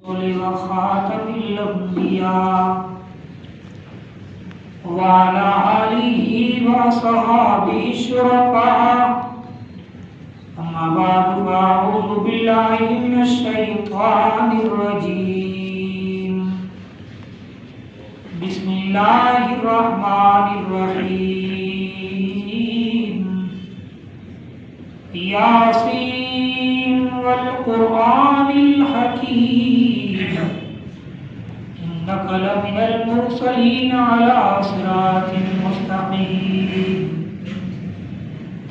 वखातमिल अंबिया वाला आलिहि व सहाबिहि शुरफा अम्मा बादु अऊज़ु बिल्लाहि मिनश शैतानिर रजीम बिस्मिल्लाहिर रहमानिर रहीम यासीन वल कुरआनिल हकीम इन्नका लमिनल मुरसलीन अला सिरातिल मुस्तकीम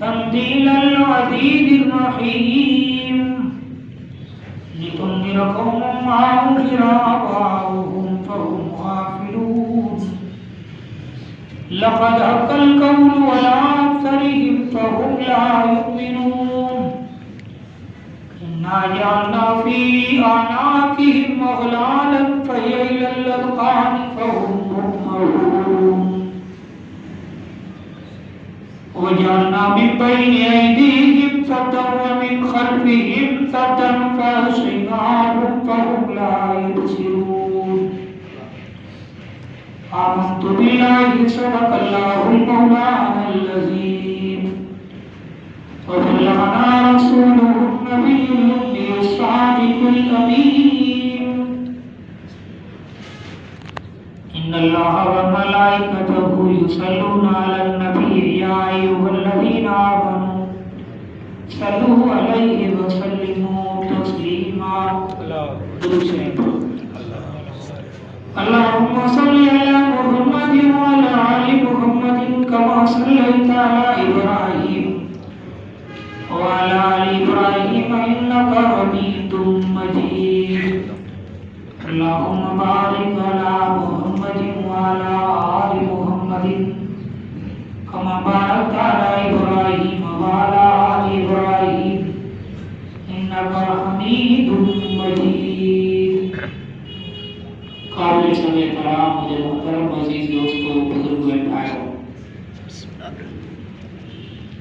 तंज़ीलल अज़ीज़िर रहीम लितुंज़िर कौमन मा उन्ज़िरा आबाउहुम फहुम गाफिलून लक़द हक़्क़ल क़ौलु अला अक्सरिहिम फहुम ला युमिनून इन्ना जअलना फ़ी अनाक़िहिम अग़लालन फ़हिय इलल अज़क़ानि फहुम मुक़महून वजअलना मिन बैनि अयदीहिम सद्दन व मिन खल्फ़िहिम सद्दन फ़अग़शयनाहुम फ़हुम ला युबसिरून आमन्तु बिल्लाहि सदक़ल्लाहुल मौलानल अज़ीम व बल्लगना रसूलुहुन नबियुल उम्मियुस सादिकुल अमीन इन्नल्लाहा व मलाइकतहु युसल्लूना अलन नबी या अय्युहल्लज़ीना आमनू सल्लू अलैहि व सल्लिमू तस्लीमा अल्लाहुम्मा सल्लि अला मुहम्मदिन व अला आलि मुहम्मदिन कमा सल्लैता अला इब्राहीम व अला आलि इब्राहीम इन्नका हमीदुम मजीद अल्लाहुम्मा बारिक अला मुहम्मदिन व अला आलि मुहम्मदिन कमा बारकता अला इब्राहीम व अला आलि इब्राहीम इन्नका हमीदुम मजीद। काबिल समय तराम मुझे मोहतरम अजीज दोस्तों बुजुर्ग भाइयों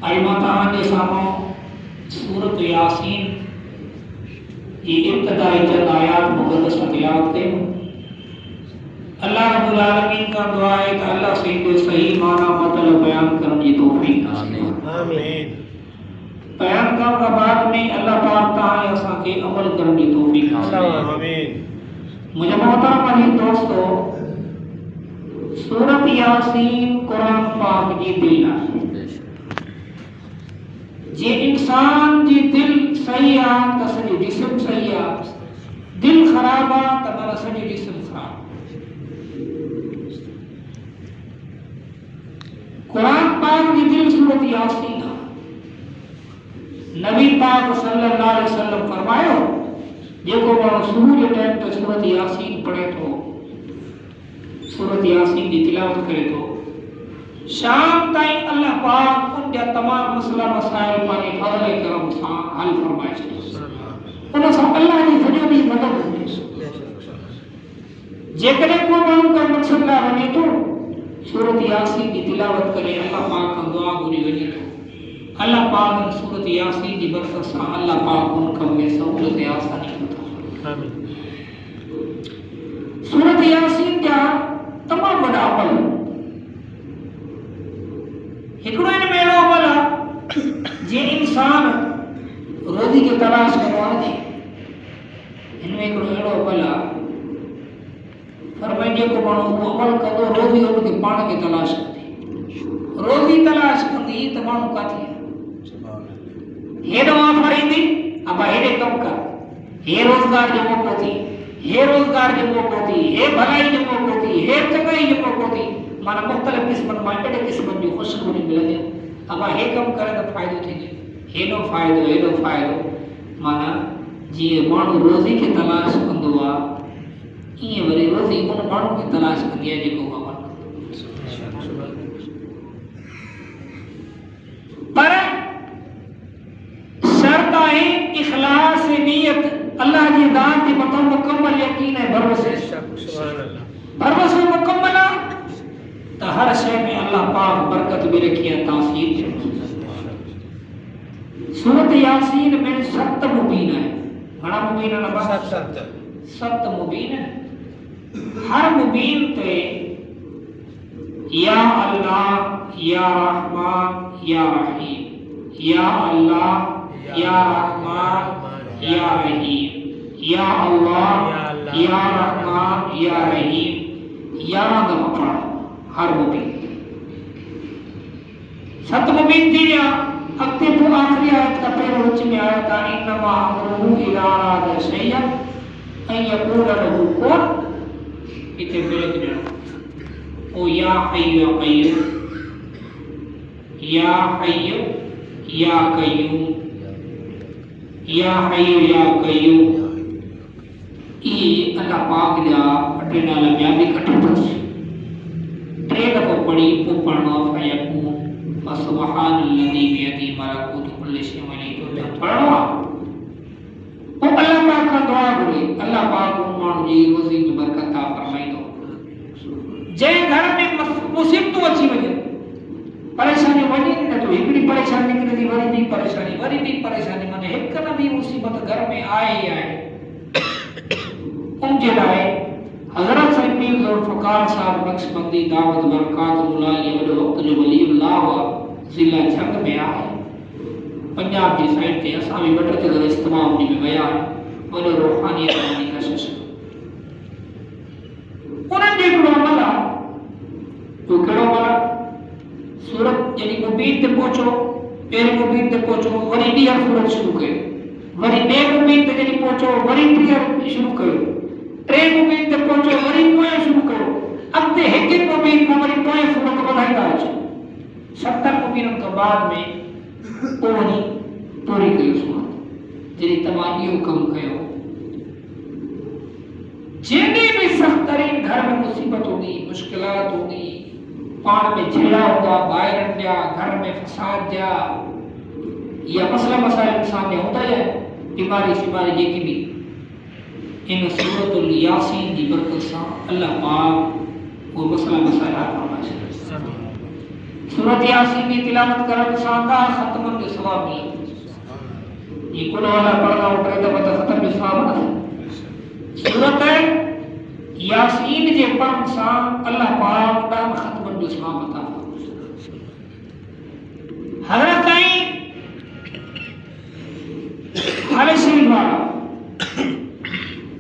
अलमतान के सामो सूरत यासीन ये इब्तदाई चंद आयात मुक़द्दस तिलावत के अल्लाह रब्बुल आलमीन का दुआ है कि अल्लाह से इनको सही माना मतलब बयान करने की तौफीक आमीन आमीन बयान करने के बाद में अल्लाह पाक ताला असा के अमल करने की तौफीक आमीन। मुझे मोहतरम अजीज दोस्तों सूरत यासीन कुरान पाक जी दिल जे इंसान जी दिल सही आ त सॼो जिस्म सही आ दिल ख़राब आ त माना सॼो जिस्म ख़राब। कुरान पाक जी दिल सूरत यासीन आ नबी पाक सल्लल्लाहु अलैहि वसल्लम फरमायो जेको माण्हू सुबुह जे टाइम ते सूरत यासीन पढ़े थो सूरत यासीन जी तिलावत करे थो शाम ताईं अल्लाह पाक उन जा तमाम मसला मसाइल पाने फज़ल करम सां हल फरमाए छॾे उन सां अल्लाह जी सॼो ॾींहुं मदद हुजे। जेकॾहिं को माण्हू का मक़सद लाइ वञे थो सूरत यासीन जी तिलावत करे अल्लाह पाक खां दुआ घुरी वञे थो अल्लाह पाक सूरत यासीन जी बरकत सां अल्लाह पाक उन कम में सहूलियत ऐं आसानी कंदा। सूरत यासीन जा तमाम वॾा अमल हिकिड़ो इन में अहिड़ो अमल आहे जे इंसान रोज़ी खे तलाश करणो आहे हिन में हिकिड़ो अहिड़ो अमल आहे फरमाए जेको माण्हू उहो अमल कंदो रोज़ी हुनखे पाण खे तलाश कंदी रोज़ी तलाश कंदी त माण्हू किथे हेॾो ऑफर ईंदी अबा हेॾे कमु कर हे रोज़गार जो मौक़ो थी हे रोज़गार जो मौक़ो थी हे भलाई जो मौक़ो थी हे चङाई जो मौक़ो थी माना मुख़्तलिफ़ क़िस्मनि मां अहिड़े क़िस्मनि जूं ख़ुशख़बरी मिलंदियूं अबा हे कमु करे त फ़ाइदो थींदो हेॾो फ़ाइदो माना जीअं माण्हू रोज़ी खे तलाश कंदो आहे ईअं वरी रोज़ी उन माण्हू खे तलाश कंदी आहे जेको अमल कंदो पर शर्त आहे इख़लास नियत अल्लाह जी ज़ात जे मथां मुकम्मल यकीन ऐं भरोसो मुकम्मल आहे त हर शइ में अल्लाह पाक बरकत भी रखी है तासीर भी रखी है। सूरत यासीन में 7 मुबीन है घणा मुबीन है? 7 सत मुबीन है। हर मुबीन ते या अल्लाह या रहमान या रहीम, या अल्लाह या रहमान या रहीम, या अल्लाह या रहमान या रहीम, या दफ़ा पढ़ो हर मुबीन। सत मुबीन थी या अगते तो आखिरी आयत का पहले रुच में आया था इन्नमा अमरुहु इज़ा अरादा शैअन अन यक़ूल लहू कुन। इते पहले गिनो ओ या हय्यु या क़य्यूम, या हय्यु या क़य्यूम, या हय्यु या क़य्यूम। ये अल्लाह पाक जा अटे नाला ॿिया बि कठे अथसि। टे दफ़ो पढ़ी पोइ पढ़णो आहे फयकून सुबहानल्लज़ी बियदिही मलकूतु कुल्लि शैइन व इलैहि पढ़णो आहे। पोइ अल्लाह पाक खां दुआ घुरे, अल्लाह पाक उन माण्हू जी रोज़ी में बरकत अता फरमाईंदो जंहिं घर में मुसीबतूं अची वञनि, परेशानी वञे न तो हिकिड़ी परेशानी निकिरे थी, वरी ॿी परेशानी, वरी ॿी परेशानी, माने हिक न ॿी मुसीबत घर में आहे ई आहे। उनके लाए हज़रत साईं पीर ज़ुल्फ़िकार साहब नक्शबंदी दावत बरकात मुलाली वॾो वक़्त जो वलीउल्लाह हुआ, ज़िला झंग में आहे। पंजाब जी साइड ते असां बि ॿ टे दफ़ा इज्तिमा उन में विया आहियूं। वॾो रूहानियत जी कशिश उन्हनि जो हिकिड़ो अमल आहे, जो कहिड़ो अमल आहे? सूरत जॾहिं मुबीन ते पहुचो, पहिरीं मुबीन ते पहुचो, वरी ॿीहर सूरत शुरू कयो, वरी ॿिए मुबीन ते जॾहिं पहुचो वरी टीहर शुरू कयो, टे मुबीन ते पहुचो वरी पोएं शुरू कयो, अॻिते हिक हिक मुबीन खां वरी पोएं सूरत वधाईंदा अचो। 70 मुबीननि खां बाद में पोइ वञी पूरी कयो सूरत। जॾहिं तव्हां इहो कमु कयो, जॾहिं बि सख़्त तरीन घर में मुसीबत हूंदी, मुश्किलात हूंदी, पाण में झेड़ा हूंदा, ॿाहिरनि जा, घर में फसाद जा, या मसला मसाइल इंसान में हूंदा या बीमारी शिमारी जेकी भी, इन सूरतुल यासीन जी बरकत सां अल्लाह पाक वो मसला मसाइल हल फरमाए। सूरत यासीन की तिलावत करण सां दा ख़त्मन जो सवाब मिले। ये कुल वाला पढ़ना और टे दफ़ा त ख़त्म जो सवाब न। सूरत यासीन जे पढ़ण सां अल्लाह पाक दा ख़त्मन जो सवाब अता फरमाए। हज़रत साईं हाले शरीफ वाला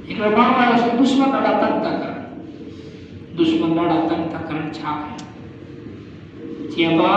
हिकिड़ो माण्हू आयो से दुश्मन ॾाढा तंग था करनि, दुश्मन ॾाढा तंग था करनि, छा कयां? चइबा